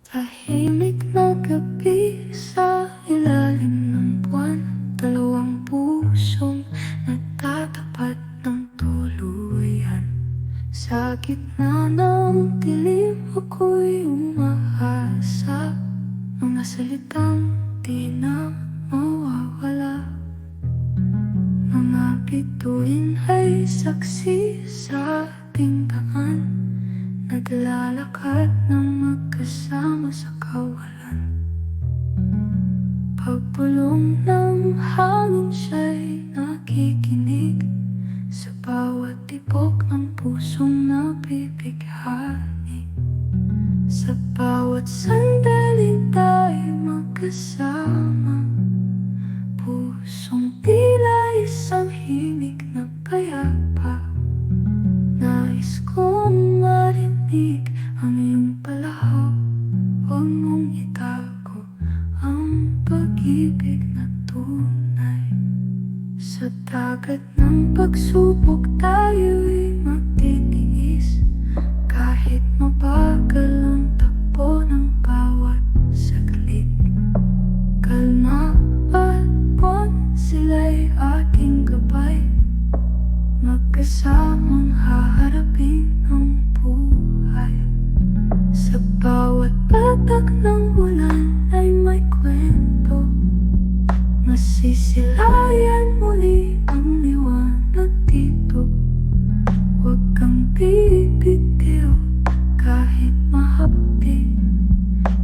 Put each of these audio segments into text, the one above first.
Tahimik na gabi sa ilalim ng buwan, dalawang pusong nagtatapat ng tuluyan. Sa gitna ng dilim ako'y umaasa, mga salitang di na mawawala. Mga bituin ay saksi sa ating daan, naglalakad ng magkasama sa kawalan. Pagbulong ng hangin siya'y nakikinig sa bawat tibok ng pusong nabibighani. Sa bawat sandaling tayo magkasama, pusong tila isang himig na payapa. Nais kong marinig ang iyong palahap, huwag mong itago ang pag-ibig na tunay. Sa dagat ng pagsubok tayo'y magtitiis, kahit mabagal ang takbo ng bawat saglit. Kalma at buwan, sila'y ating gabay, magkasamang haharapin ang buhay. Sa bawat patak ng ulan ay may kwento, masisilayan muli ang liwanag dito. Huwag kang bibitiw kahit mahapdi,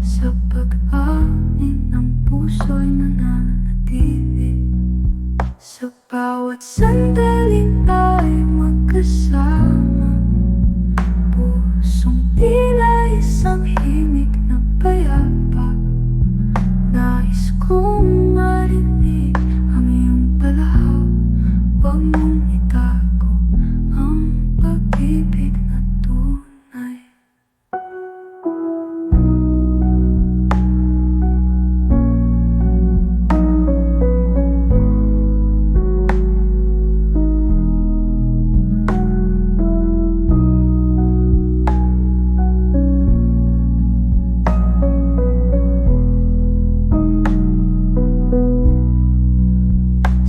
sa pag-amin ng puso'y nananatili. Sa bawat sandaling tayo magkasama, pusong tila isang himig na payapa. Nais kong marinig ang iyong palahap, huwag mong itago ang pag-ibig na tunay.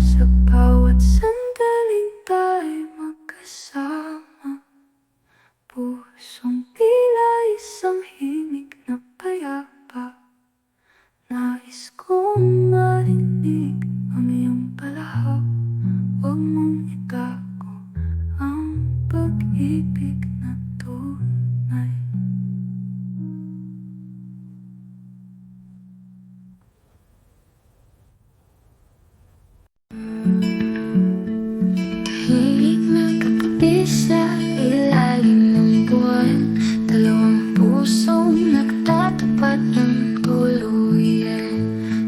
Sa bawat sandaling tayo magkasama, pusong tila isang himig na payapa. Nais kong marinig ang iyong palahap, huwag mong itago ang pag-ibig na tunay. Tahimik na kagabi sa ilalim ng buwan, dalawang pusong nagtatapat ng tuluyan.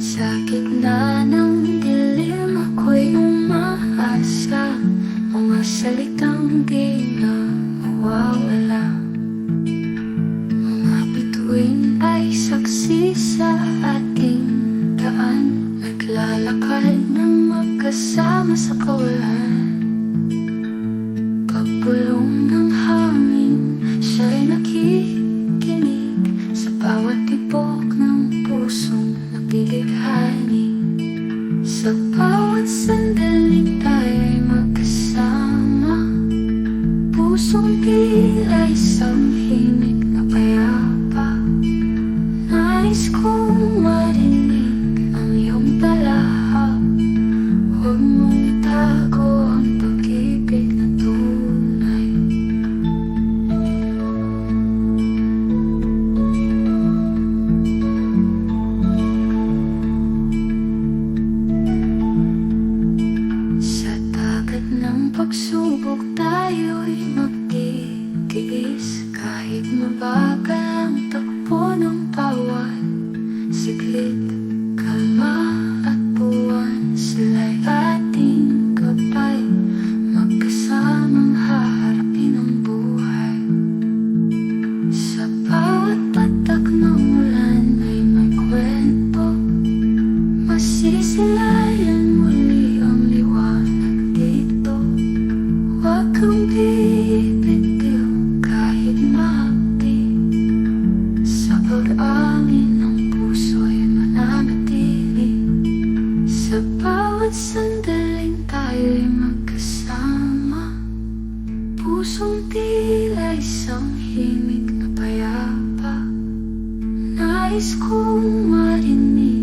Sa gitna ng dilim ako'y umaasa, mga salitang di na mawawala. Mga bituin ay saksi sa ating daan, naglalakad ng magkasama sa kawalan. Pagbulong ng hangin, siya'y nakikinig sa bawat tibok ng pusong nabibighani. Sa bawat sandaling tayo'y magkasama, pusong tila isang himig na payapa. Nais kong marinig ang iyong palahap, huwag mong itago ang pag-ibig na tunay. Sa dagat ng pagsubok tayo'y magtitiis, kahit mabagal ang takbo ng bawat siglit. Kalma at buwan, sila'y ating gabay, magkasamang haharapin ang buhay. Sa bawat patak ng ulan ay may kwento, masisilayan muli ang liwanag dito. Huwag kang bibitiw kahit mahapdi, sa pag-amin nais kong marinig